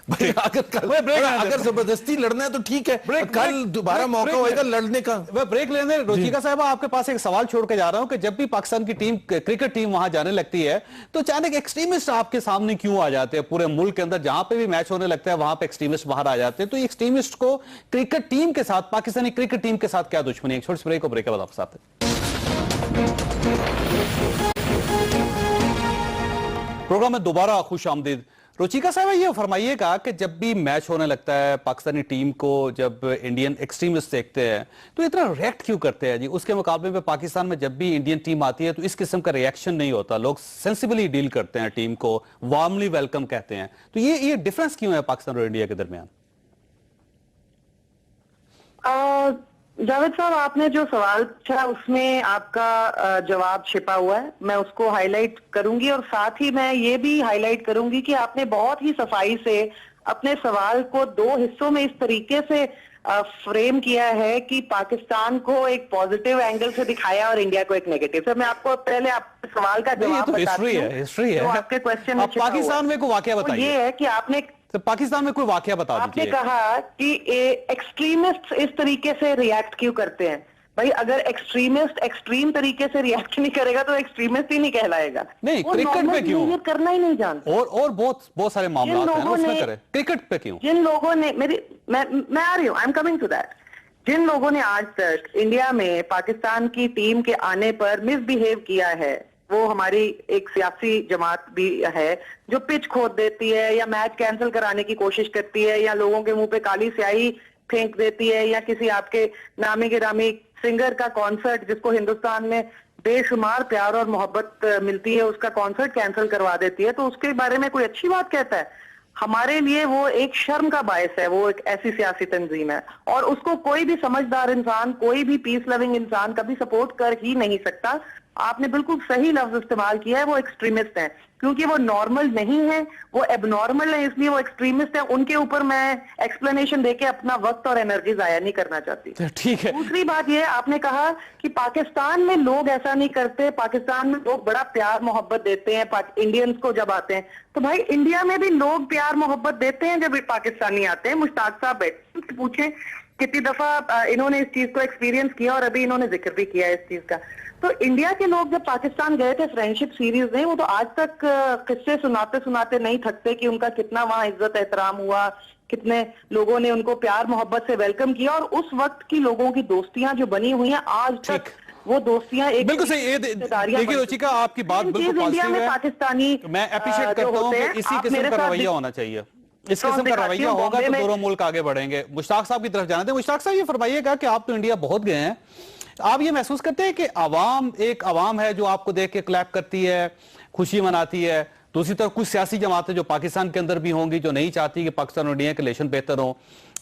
भाई अगर जबरदस्ती लड़ना है तो ठीक है, कल दोबारा मौका होगा लड़ने का। मैं ब्रेक लेने, रुचिका साहब आपके पास एक सवाल छोड़ के जा रहा हूं कि जब भी पाकिस्तान की टीम, क्रिकेट टीम वहां जाने लगती है तो अचानक एक्सट्रीमिस्ट आपके सामने क्यों आ जाते हैं? पूरे मुल्क के अंदर जहां पे भी मैच होने लगता है वहां पे एक्सट्रीमिस्ट बाहर आ जाते हैं। तो एक्सट्रीमिस्ट को क्रिकेट टीम के साथ, पाकिस्तानी क्रिकेट टीम के साथ क्या दुश्मनी? एक छोटी ब्रेक को ब्रेक के बाद आपके साथ प्रोग्राम में दोबारा खुश आमदीद। रुचिका साहब ये फरमाइएगा कि जब भी मैच होने लगता है पाकिस्तानी टीम को, जब इंडियन एक्सट्रीमिस्ट देखते हैं तो इतना रिएक्ट क्यों करते हैं जी? उसके मुकाबले में पाकिस्तान में जब भी इंडियन टीम आती है तो इस किस्म का रिएक्शन नहीं होता, लोग सेंसिबली डील करते हैं, टीम को वार्मली वेलकम कहते हैं। तो ये डिफरेंस क्यों है पाकिस्तान और इंडिया के दरमियान? जावेद साहब, आपने जो सवाल पूछा उसमें आपका जवाब छिपा हुआ है। मैं उसको हाईलाइट करूंगी और साथ ही मैं ये भी हाईलाइट करूंगी कि आपने बहुत ही सफाई से अपने सवाल को 2 हिस्सों में इस तरीके से फ्रेम किया है कि पाकिस्तान को एक पॉजिटिव एंगल से दिखाया और इंडिया को एक नेगेटिव से। मैं आपको पहले आपके सवाल का जवाब हिस्ट्री है, आपके क्वेश्चन में पाकिस्तान में कोई वाकया बताइए। ये है कि आपने तो पाकिस्तान में कोई वाकया बता दीजिए। आपने कहा कि एक्सट्रीमिस्ट इस तरीके से रिएक्ट क्यों करते हैं। भाई अगर एक्सट्रीमिस्ट एक्सट्रीम तरीके से रिएक्ट नहीं करेगा तो एक्सट्रीमिस्ट ही नहीं कहलाएगा। नहीं, क्रिकेट पे क्यों? करना ही नहीं जानते। और बहुत सारे मामले हैं उसमें करे, क्रिकेट पे क्यों? जिन लोगों ने मैं आ रही हूँ, I am coming to that. जिन लोगों ने आज तक इंडिया में पाकिस्तान की टीम के आने पर मिसबिहेव किया है, वो हमारी एक सियासी जमात भी है जो पिच खोद देती है या मैच कैंसिल कराने की कोशिश करती है या लोगों के मुंह पे काली स्याही फेंक देती है या किसी आपके नामी गिरामी सिंगर का कॉन्सर्ट जिसको हिंदुस्तान में बेशुमार प्यार और मोहब्बत मिलती है उसका कॉन्सर्ट कैंसिल करवा देती है, तो उसके बारे में कोई अच्छी बात कहता है? हमारे लिए वो एक शर्म का बायस है। वो एक ऐसी सियासी तंजीम है और उसको कोई भी समझदार इंसान, कोई भी पीस लविंग इंसान कभी सपोर्ट कर ही नहीं सकता। आपने बिल्कुल सही लफ्ज इस्तेमाल किया है, वो एक्सट्रीमिस्ट हैं क्योंकि वो नॉर्मल नहीं है, वो एबनॉर्मल है, इसलिए वो एक्सट्रीमिस्ट है। उनके ऊपर मैं एक्सप्लेनेशन देके अपना वक्त और एनर्जी जाया नहीं करना चाहती। ठीक है। दूसरी बात ये, आपने कहा कि पाकिस्तान में लोग ऐसा नहीं करते, पाकिस्तान में लोग बड़ा प्यार मोहब्बत देते हैं इंडियंस को जब आते हैं। तो भाई इंडिया में भी लोग प्यार मोहब्बत देते हैं जब पाकिस्तानी आते हैं। मुश्ताक साहब बैठे पूछे कितनी दफा इन्होंने इस चीज को एक्सपीरियंस किया और अभी इन्होंने जिक्र भी किया इस चीज का। तो इंडिया के लोग जब पाकिस्तान गए थे फ्रेंडशिप सीरीज में, वो तो आज तक किस्से सुनाते सुनाते नहीं थकते कि उनका कितना वहां इज्जत एहतराम हुआ, कितने लोगों ने उनको प्यार मोहब्बत से वेलकम किया और उस वक्त की लोगों की दोस्तियां जो बनी हुई हैं आज तक वो दोस्तियां एक बिल्कुि सही। देखिए रुचिका, आपकी बात बिल्कुल इंडिया में पाकिस्तानी मैं अप्रिशिएट करता हूं कि इसी किस्म का रवैया होना चाहिए। इस किस्म का रवैया होगा तो दोनों मुल्क आगे बढ़ेंगे। मुश्ताक साहब की तरफ जाना थे। मुश्ताक साहब ये फरमाइएगा कि आप तो इंडिया बहुत गए हैं, आप ये महसूस करते हैं कि एक आवाम है जो आपको देख के क्लैप करती है, खुशी मनाती है, दूसरी तरफ कुछ सियासी जमातें जो पाकिस्तान के अंदर भी होंगी जो नहीं चाहती कि पाकिस्तान और इंडिया के रिलेशन बेहतर हो,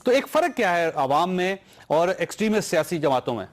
तो एक फर्क क्या है आवाम में और एक्सट्रीमिस्ट सियासी जमातों में?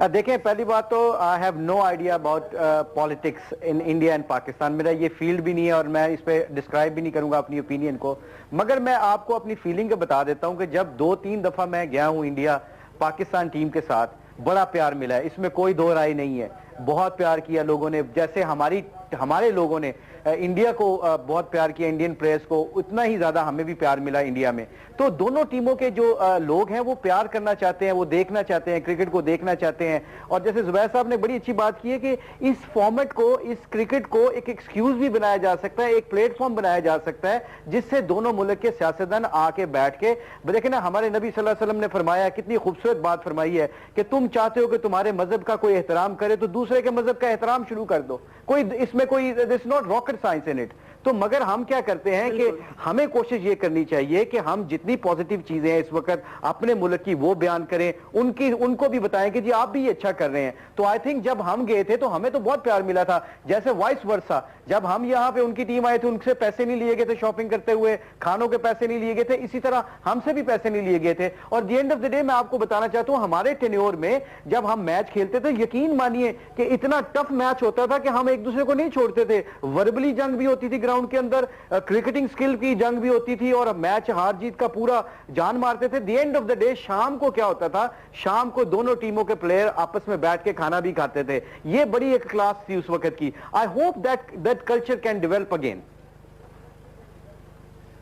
देखें, पहली बात तो I have no idea about politics in India and Pakistan. मेरा ये फील्ड भी नहीं है और मैं इस पे डिस्क्राइब भी नहीं करूंगा अपनी ओपिनियन को, मगर मैं आपको अपनी फीलिंग बता देता हूं कि जब 2-3 दफा मैं गया हूं इंडिया पाकिस्तान टीम के साथ, बड़ा प्यार मिला है, इसमें कोई दो राय नहीं है। बहुत प्यार किया लोगों ने, जैसे हमारे लोगों ने इंडिया को बहुत प्यार किया, इंडियन प्लेयर्स को, उतना ही ज्यादा हमें भी प्यार मिला इंडिया में। तो दोनों टीमों के जो लोग हैं वो प्यार करना चाहते हैं, वो देखना चाहते हैं, क्रिकेट को देखना चाहते हैं। और जैसे जुबैर साहब ने बड़ी अच्छी बात की है कि इस फॉर्मेट को, इस क्रिकेट को एक एक्सक्यूज भी बनाया जा सकता है, एक प्लेटफॉर्म बनाया जा सकता है जिससे दोनों मुल्क के सियासतदान आके बैठ के देखें ना। हमारे नबी सल्लल्लाहु अलैहि वसल्लम ने फरमाया, कितनी खूबसूरत बात फरमाई है कि तुम चाहते हो कि तुम्हारे मजहब का कोई एहतराम करे तो दूसरे के मजहब का एहतराम शुरू कर दो। कोई इसमें कोई this not rocket science in it. तो मगर हम क्या करते हैं कि हमें कोशिश ये करनी चाहिए कि हम जितनी पॉजिटिव चीजें हैं इस वक्त अपने मुल्क की वो बयान करें, उनको भी बताएं कि जी आप भी ये अच्छा कर रहे हैं। तो आई थिंक जब हम गए थे तो हमें तो बहुत प्यार मिला था, जैसे वाइस वर्सा जब हम यहाँ पे उनकी टीम आए थे उनसे पैसे नहीं लिए गए थे, शॉपिंग करते हुए खानों के पैसे नहीं लिए गए थे, इसी तरह हमसे भी पैसे नहीं लिए गए थे। और the end of the day मैं आपको बताना चाहता हूँ, हमारे टेन्योर में जब हम मैच खेलते थे, यकीन मानिए कि इतना टफ मैच होता था कि हम एक दूसरे को नहीं छोड़ते थे। वर्बली जंग भी होती थी ग्राउंड के अंदर, क्रिकेटिंग स्किल की जंग भी होती थी और मैच हार जीत का पूरा जान मारते थे। The end of the day शाम को क्या होता था, शाम को दोनों टीमों के प्लेयर आपस में बैठ के खाना भी खाते थे। ये बड़ी एक क्लास थी उस वक्त की। I hope that culture can develop again.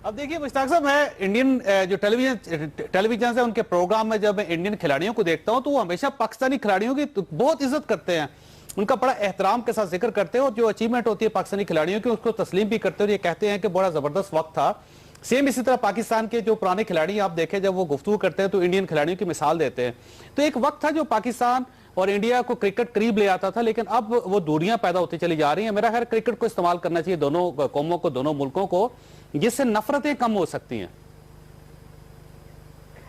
अब देखिए मुश्ताक साहब, मैं इंडियन जो टेलीविजन है उनके प्रोग्राम में जब मैं इंडियन खिलाड़ियों को देखता हूं तो वो हमेशा पाकिस्तानी खिलाड़ियों की बहुत इज्जत करते हैं, उनका बड़ा एहतराम के साथ जिक्र करते हैं और जो अचीवमेंट होती है पाकिस्तानी खिलाड़ियों की उसको तस्लीम भी करते हैं और ये कहते हैं कि बड़ा जबरदस्त वक्त था। सेम इसी तरह पाकिस्तान के जो पुराने खिलाड़ी आप देखें जब वो गुफ्तगू करते हैं तो इंडियन खिलाड़ियों की मिसाल देते हैं। तो एक वक्त था जो पाकिस्तान और इंडिया को क्रिकेट करीब ले आता था, लेकिन अब वो दूरियां पैदा होती चली जा रही हैं। मेरा ख्याल क्रिकेट को इस्तेमाल करना चाहिए दोनों कौमों को, दोनों मुल्कों को, जिससे नफरतें कम हो सकती हैं।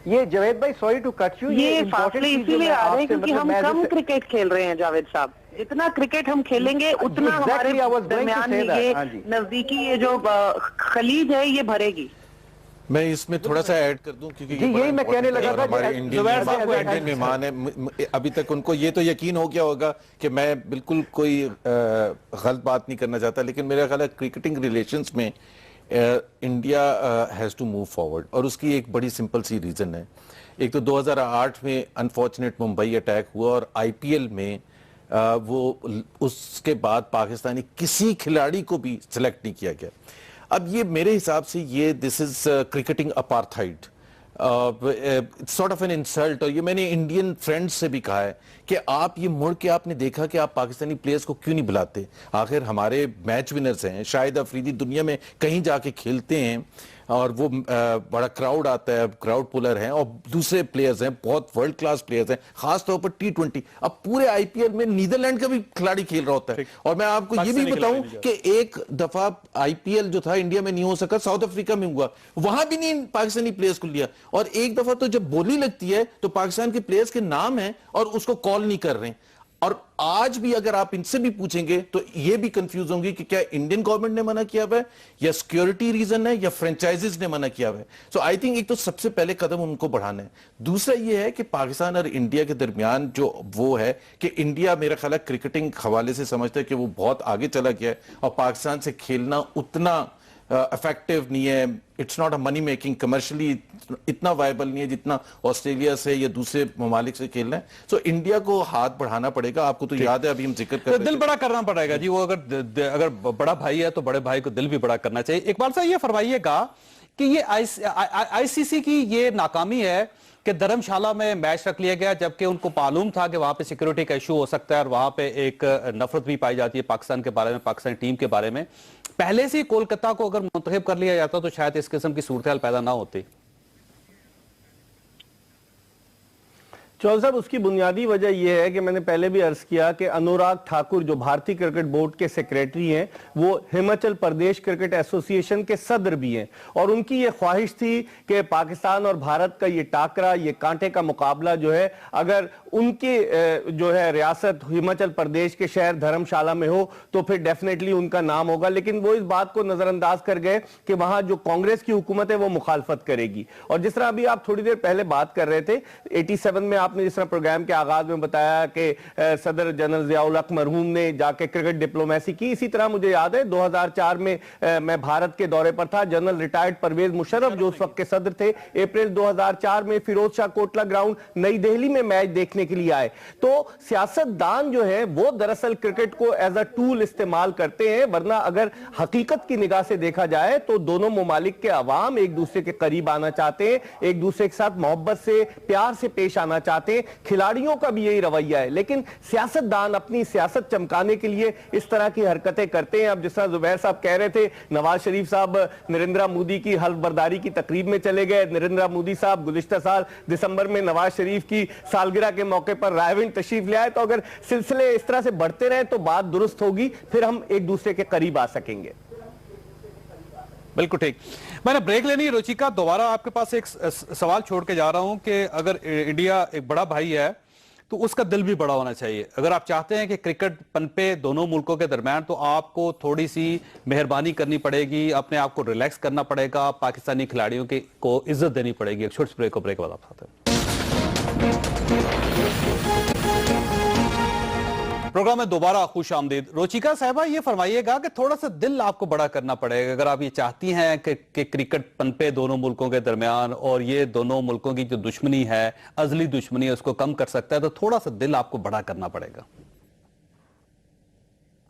ये जावेद भाई, सॉरी टू कट यू, ये फासले इसीलिए आ रहे हैं क्योंकि हम कम क्रिकेट खेल रहे हैं जावेद साहब। जितना क्रिकेट हम खेलेंगे उतना हमारे दरमियान ये नजदीकी ये जो खलीज है ये भरेगी। मैं इसमें थोड़ा सा ऐड कर दूं क्योंकि यही मैं कहने लगा था, हमारे इंडियन मेहमान है, अभी तक उनको ये तो यकीन हो गया होगा कि मैं बिल्कुल कोई गलत बात नहीं करना चाहता, लेकिन मेरा ख्याल है क्रिकेटिंग रिलेशंस में India has to move forward और उसकी एक बड़ी सिंपल सी रीजन है। एक तो 2008 में अनफॉर्चुनेट मुंबई अटैक हुआ और आईपीएल में वो उसके बाद पाकिस्तानी किसी खिलाड़ी को भी सिलेक्ट नहीं किया गया। अब ये मेरे हिसाब से ये this is cricketing apartheid, sort of an insult. और ये मैंने इंडियन फ्रेंड्स से भी कहा है कि आप ये मुड़ के आपने देखा कि आप पाकिस्तानी प्लेयर्स को क्यों नहीं बुलाते। आखिर हमारे मैच विनर्स हैं, शाहिद अफरीदी दुनिया में कहीं जाके खेलते हैं और वो बड़ा क्राउड आता है, क्राउड पुलर हैं, और दूसरे प्लेयर्स हैं, बहुत वर्ल्ड क्लास प्लेयर्स हैं, खासतौर पर T20। अब पूरे आईपीएल में नीदरलैंड का भी खिलाड़ी खेल रहा होता है। और मैं आपको ये भी बताऊं कि एक दफा आईपीएल जो था इंडिया में नहीं हो सका, साउथ अफ्रीका में हुआ, वहां भी नहीं पाकिस्तानी प्लेयर्स को लिया। और एक दफा तो जब बोली लगती है तो पाकिस्तान के प्लेयर्स के नाम है और उसको कॉल नहीं कर रहे। और आज भी अगर आप इनसे भी पूछेंगे तो ये भी कंफ्यूज होंगे कि क्या इंडियन गवर्नमेंट ने मना किया हुआ है या सिक्योरिटी रीजन है या फ्रेंचाइजीज ने मना किया हुआ है। सो आई थिंक एक तो सबसे पहले कदम उनको बढ़ाना है। दूसरा ये है कि पाकिस्तान और इंडिया के दरमियान जो वो है कि इंडिया मेरा ख्याल है क्रिकेटिंग हवाले से समझता है कि वो बहुत आगे चला गया है और पाकिस्तान से खेलना उतना इफेक्टिव नहीं है। It's not a money making, commercially इतना वायबल नहीं है जितना ऑस्ट्रेलिया से या दूसरे ममालिक से खेलना है। सो इंडिया को हाथ बढ़ाना पड़ेगा। आपको तो याद है अभी हम जिक्र कर रहे थे, दिल बड़ा करना पड़ेगा जी। वो अगर बड़ा भाई है तो बड़े भाई को दिल भी बड़ा करना चाहिए। एक बार से ये फरमाइएगा कि ये आईसीसी की ये नाकामी है कि धर्मशाला में मैच रख लिया गया जबकि उनको मालूम था कि वहां पे सिक्योरिटी का इशू हो सकता है और वहां पे एक नफरत भी पाई जाती है पाकिस्तान के बारे में, पाकिस्तानी टीम के बारे में। पहले से कोलकाता को अगर मुंतखब कर लिया जाता तो शायद इस किस्म की सूरत पैदा ना होती। चौधरी साहब, उसकी बुनियादी वजह यह है कि मैंने पहले भी अर्ज किया कि अनुराग ठाकुर जो भारतीय क्रिकेट बोर्ड के सेक्रेटरी हैं वो हिमाचल प्रदेश क्रिकेट एसोसिएशन के सदर भी हैं और उनकी ये ख्वाहिश थी कि पाकिस्तान और भारत का ये टाकरा, ये कांटे का मुकाबला जो है, अगर उनके जो है रियासत हिमाचल प्रदेश के शहर धर्मशाला में हो तो फिर डेफिनेटली उनका नाम होगा। लेकिन वो इस बात को नजरअंदाज कर गए कि वहां जो कांग्रेस की हुकूमत है वो मुखालफत करेगी। और जिस तरह अभी आप थोड़ी देर पहले बात कर रहे थे, 87 में आप आपने जिस तरह प्रोग्राम के आगाज में बताया कि सदर जनरल जियाउल हक मरहूम ने जाके क्रिकेट डिप्लोमेसी की, इसी तरह मुझे याद है 2004 में मैं भारत के दौरे पर था। जनरल रिटायर्ड परवेज मुशर्रफ जो उस वक्त के सदर थे, अप्रैल 2004 में फिरोज शाह कोटला ग्राउंड नई दिल्ली में मैच देखने के लिए आए। तो सियासतदान जो है वो दरअसल क्रिकेट को एज अ टूल इस्तेमाल करते हैं, वरना अगर हकीकत की निगाह से देखा जाए तो दोनों ममालिक के अवाम एक दूसरे के करीब आना चाहते हैं, एक दूसरे के साथ मोहब्बत से प्यार से पेश आना चाहते हैं। खिलाड़ियों का भी यही रवैया है, लेकिन सियासतदान अपनी सियासत चमकाने के लिए इस तरह की हरकतें करते हैं। अब जिस तरह जुबैर साहब कह रहे थे, नवाज शरीफ साहब नरेंद्र मोदी की हल्फ बर्दारी की तकरीब में चले गए। नरेंद्र मोदी साहब गुज़िश्ता साल दिसंबर में नवाज शरीफ की सालगिरह के मौके पर रायविंड तशरीफ ले आए। तो अगर सिलसिले इस तरह से बढ़ते रहे तो बात दुरुस्त होगी, फिर हम एक दूसरे के करीब आ सकेंगे। बिल्कुल ठीक। मैंने ब्रेक लेनी है रुचिका, दोबारा आपके पास एक सवाल छोड़ के जा रहा हूं कि अगर इंडिया एक बड़ा भाई है तो उसका दिल भी बड़ा होना चाहिए। अगर आप चाहते हैं कि क्रिकेट पनपे दोनों मुल्कों के दरमियान, तो आपको थोड़ी सी मेहरबानी करनी पड़ेगी, अपने आप को रिलैक्स करना पड़ेगा, पाकिस्तानी खिलाड़ियों को इज्जत देनी पड़ेगी। एक छोटे ब्रेक के बाद आप आते हैं। प्रोग्राम में दोबारा खुश आमदीद। रुचिका साहिबा, ये फरमाइएगा कि थोड़ा सा दिल आपको बड़ा करना पड़ेगा अगर आप ये चाहती हैं कि क्रिकेट पनपे दोनों मुल्कों के दरमियान, और ये दोनों मुल्कों की जो दुश्मनी है, अजली दुश्मनी है, उसको कम कर सकता है, तो थोड़ा सा दिल आपको बड़ा करना पड़ेगा।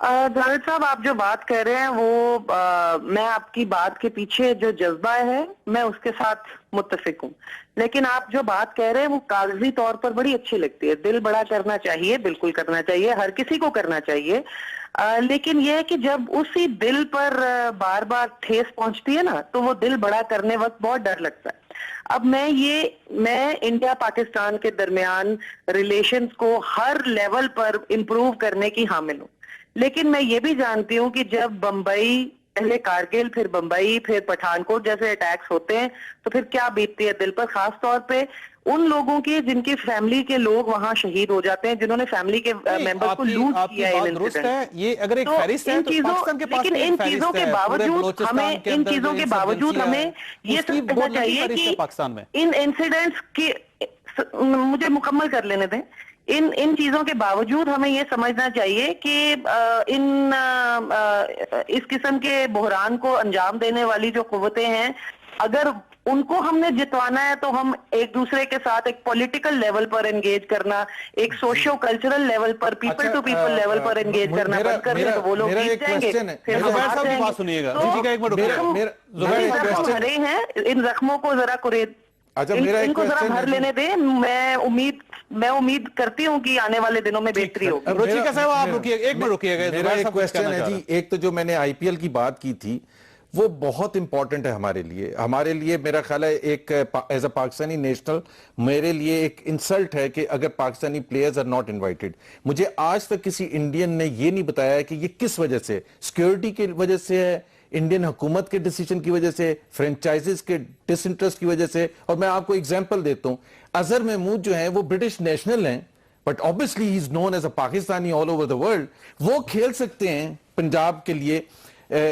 जावेद साहब, आप जो बात कह रहे हैं वो मैं आपकी बात के पीछे जो जज्बा है मैं उसके साथ मुत्तफिक हूँ, लेकिन आप जो बात कह रहे हैं वो कागजी तौर पर बड़ी अच्छी लगती है। दिल बड़ा करना चाहिए, बिल्कुल करना चाहिए, हर किसी को करना चाहिए, लेकिन यह है कि जब उसी दिल पर बार बार ठेस पहुंचती है ना, तो वो दिल बड़ा करने वक्त बहुत डर लगता है। अब मैं इंडिया पाकिस्तान के दरमियान रिलेशंस को हर लेवल पर इंप्रूव करने की हामिल हूँ, लेकिन मैं ये भी जानती हूँ कि जब बंबई, पहले कारगिल, फिर बंबई, फिर पठानकोट जैसे अटैक्स होते हैं तो फिर क्या बीतती है दिल पर, खास तौर पे उन लोगों की जिनकी फैमिली के लोग वहां शहीद हो जाते हैं, जिन्होंने फैमिली के मेंबर्स को लूट किया है इन इंसिडेंट है। ये अगर एक फहरिस्त है तो पाकिस्तान के पास लेकिन इन चीजों के बावजूद हमें ये सब कहना चाहिए कि पाकिस्तान में इन इंसिडेंट्स की, मुझे मुकम्मल कर लेने दें, इन चीजों के बावजूद हमें यह समझना चाहिए कि इस किस्म के बहरान को अंजाम देने वाली जो कुव्वतें हैं, अगर उनको हमने जितवाना है तो हम एक दूसरे के साथ एक पॉलिटिकल लेवल पर एंगेज करना, एक सोशियो कल्चरल लेवल पर, पीपल टू पीपल लेवल पर एंगेज करना बंद कर दें तो वो लोग जीत जाएंगे। फिर हम हार जाएंगे। हैं इन जख्मों को जरा कुरेद, इनको जरा भर लेने दें। मैं उम्मीद करती हूँ कि आने वाले दिनों में बेहतरी होगी। रुचिका साहब, आप रुकिए, एक मिनट रुकिएगा। मेरा एक क्वेश्चन है जी, एक तो जो मैंने आईपीएल की बात की थी वो बहुत इंपॉर्टेंट है हमारे लिए मेरा ख्याल है एक एज अ पाकिस्तानी नेशनल मेरे लिए एक इंसल्ट है कि अगर Pakistani players are not invited. मुझे आज तक किसी इंडियन ने ये नहीं बताया कि ये किस वजह से, सिक्योरिटी की वजह से है, इंडियन हुकूमत के डिसीजन की वजह से, फ्रेंचाइजेस के डिसइंटरेस्ट की वजह से। और मैं आपको एग्जांपल देता हूं, अजहर महमूद जो है वो ब्रिटिश नेशनल हैं, but obviously he is known as a Pakistani all over the world. वो खेल सकते हैं पंजाब के लिए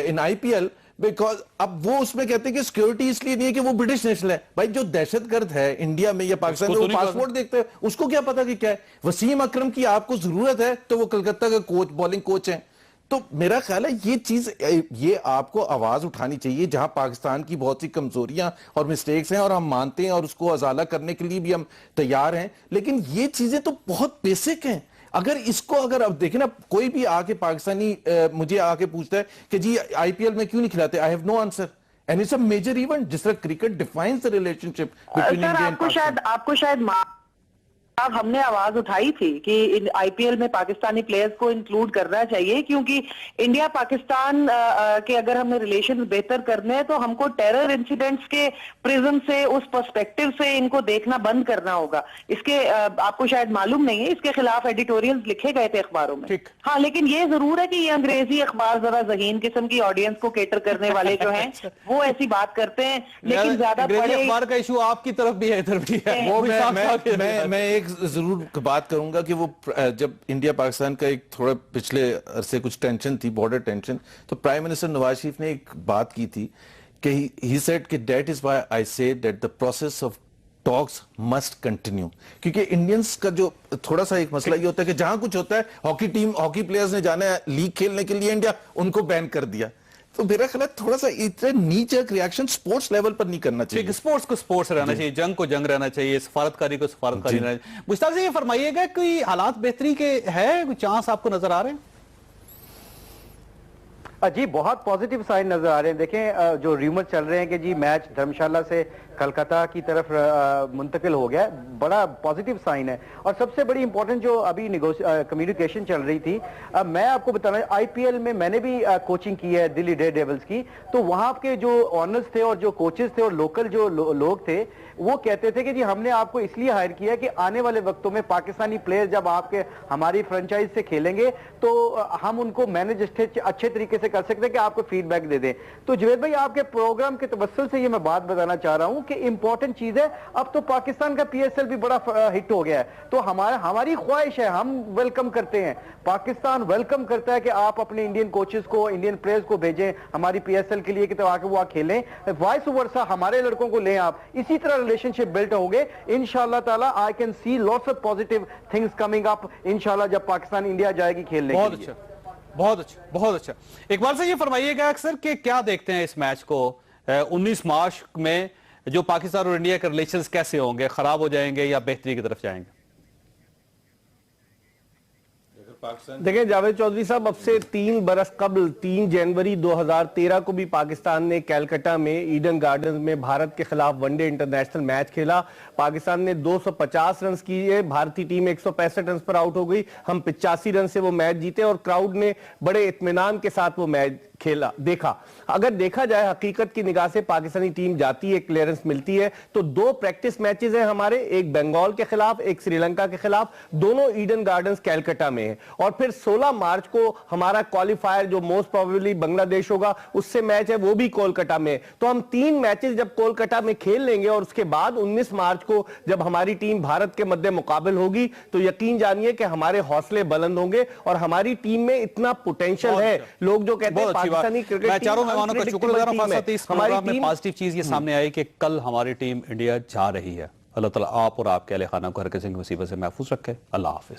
इन आईपीएल, बिकॉज अब वो उसमें कहते हैं कि सिक्योरिटी इसलिए नहीं है कि वो ब्रिटिश नेशनल है। भाई जो दहशतगर्द है इंडिया में या पाकिस्तान में, वो पासपोर्ट देखते हैं, उसको क्या पता कि क्या है। वसीम अकरम की आपको जरूरत है तो वो कलकत्ता का कोच, बॉलिंग कोच है। तो मेरा ख्याल है ये चीज, ये आपको आवाज उठानी चाहिए जहां पाकिस्तान की बहुत सी कमजोरियां और मिस्टेक्स हैं और हम मानते हैं और उसको अजाला करने के लिए भी हम तैयार हैं, लेकिन ये चीजें तो बहुत बेसिक हैं। अगर इसको अगर अब देखें ना, कोई भी आके पाकिस्तानी मुझे आके पूछता है कि जी आईपीएल में क्यों नहीं खिलाते, I have no answer, and it's a major event. जिस तरह cricket defines the relationship between India and Pakistan. आपको शायद अब हमने आवाज उठाई थी कि आईपीएल में पाकिस्तानी प्लेयर्स को इंक्लूड करना चाहिए, क्योंकि इंडिया पाकिस्तान के अगर हमें रिलेशन बेहतर करने हैं तो हमको टेरर इंसिडेंट्स के प्रिज्म से, उस पर्सपेक्टिव से इनको देखना बंद करना होगा। इसके आपको शायद मालूम नहीं है, इसके खिलाफ एडिटोरियल्स लिखे गए थे अखबारों में। हाँ, लेकिन ये जरूर है कि ये अंग्रेजी अखबार जरा ज़हीन किस्म की ऑडियंस को केटर करने वाले जो हैं वो ऐसी बात करते हैं, लेकिन ज्यादा अखबार का इशू आपकी तरफ भी है, इधर भी है। वो मैं एक जरूर बात करूंगा कि वो जब इंडिया पाकिस्तान का एक थोड़ा पिछले अरसे कुछ टेंशन थी, बॉर्डर टेंशन, तो प्राइम मिनिस्टर नवाज शरीफ ने एक बात की थी कि ही सेड कि that is why I say that the process of talks must continue, क्योंकि इंडियंस का जो थोड़ा सा एक मसला ये होता है कि जहां कुछ होता है, हॉकी प्लेयर्स ने जाना है लीग खेलने के लिए इंडिया, उनको बैन कर दिया। तो मेरा ख्याल है थोड़ा सा इतना नीचक रिएक्शन स्पोर्ट्स लेवल पर नहीं करना चाहिए। स्पोर्ट्स को स्पोर्ट्स रहना चाहिए, जंग को जंग रहना चाहिए, सफारतकारी को सफारतकारी रहना चाहिए। मुश्ताक से ये फरमाइएगा कि हालात बेहतरी के है, कोई चांस आपको नजर आ रहे हैं? जी बहुत पॉजिटिव साइन नजर आ रहे हैं। देखें जो र्यूमर चल रहे हैं कि जी मैच धर्मशाला से कलकत्ता की तरफ मुंतकिल हो गया, बड़ा पॉजिटिव साइन है। और सबसे बड़ी इंपॉर्टेंट जो अभी कम्युनिकेशन चल रही थी, मैं आपको बताना, आईपीएल में मैंने भी कोचिंग की है दिल्ली डेयर डेविल्स की, तो वहां के जो ऑनर्स थे और जो कोचेस थे और लोकल जो लोग थे, वो कहते थे कि जी हमने आपको इसलिए हायर किया कि आने वाले वक्तों में पाकिस्तानी प्लेयर जब आपके हमारी फ्रेंचाइज से खेलेंगे तो हम उनको मैनेज अच्छे तरीके से कर सकते हैं कि आपको फीडबैक दे दें। तो जुवैद भाई, आपके प्रोग्राम के तवस्सुल से ये मैं बात बताना चाह रहा हूं कि इंपॉर्टेंट चीज है, अब तो पाकिस्तान का पीएसएल भी बड़ा हिट हो गया है, तो हमारी ख्वाहिश है, हम वेलकम करते हैं, पाकिस्तान वेलकम करता है कि आप अपने इंडियन कोचेस को, इंडियन प्लेयर्स को भेजें हमारी पीएसएल के लिए कि तो आके वो खेलें, वाइस वर्सा हमारे लड़कों को लें आप। इसी तरह रिलेशनशिप बिल्ड होंगे इंशाल्लाह ताला। I can see lots of positive things coming up इंशाल्लाह, जब पाकिस्तान इंडिया जाएगी खेलने के लिए। बहुत अच्छा, बहुत अच्छा। एक बार से ये फरमाइएगा अक्सर कि क्या देखते हैं इस मैच को 19 मार्च में, जो पाकिस्तान और इंडिया के रिलेशंस कैसे होंगे, खराब हो जाएंगे या बेहतरी की तरफ जाएंगे? देखिए जावेद चौधरी साहब, अब से 3 बरस कबल 3 जनवरी 2013 को भी पाकिस्तान ने कैलकाटा में ईडन गार्डन्स में भारत के खिलाफ वनडे इंटरनेशनल मैच खेला। पाकिस्तान ने 250 रन किए, भारतीय टीम 165 रन पर आउट हो गई, हम 85 रन से वो मैच जीते और क्राउड ने बड़े इत्मीनान के साथ वो मैच खेला देखा। अगर देखा जाए हकीकत की निगाह से, पाकिस्तानी टीम जाती है, क्लियरेंस मिलती है, तो 2 प्रैक्टिस मैचेस हैं हमारे, एक बंगाल के खिलाफ, एक श्रीलंका के खिलाफ, दोनों ईडन गार्डन्स कैलकाटा में है। और फिर 16 मार्च को हमारा क्वालिफायर जो मोस्ट प्रोबेबली बांग्लादेश होगा, उससे मैच है, वो भी कोलकाता में। तो हम 3 मैचेस जब कोलकाता में खेल लेंगे और उसके बाद 19 मार्च को जब हमारी टीम भारत के मध्य मुकाबल होगी, तो यकीन जानिए कि हमारे हौसले बुलंद होंगे और हमारी टीम में इतना पोटेंशियल है। लोग जो कहते हैं पाकिस्तानी क्रिकेट, मैं चारों मेहमानों का शुक्रगुजार हूं। इस प्रोग्राम में पॉजिटिव चीज ये सामने आई कि कल हमारी टीम इंडिया जा रही है। अल्लाह ताला आप और आपके अहले खाना को हर किसी की मुसीबत से महफूज रखे। अल्लाह हाफिज।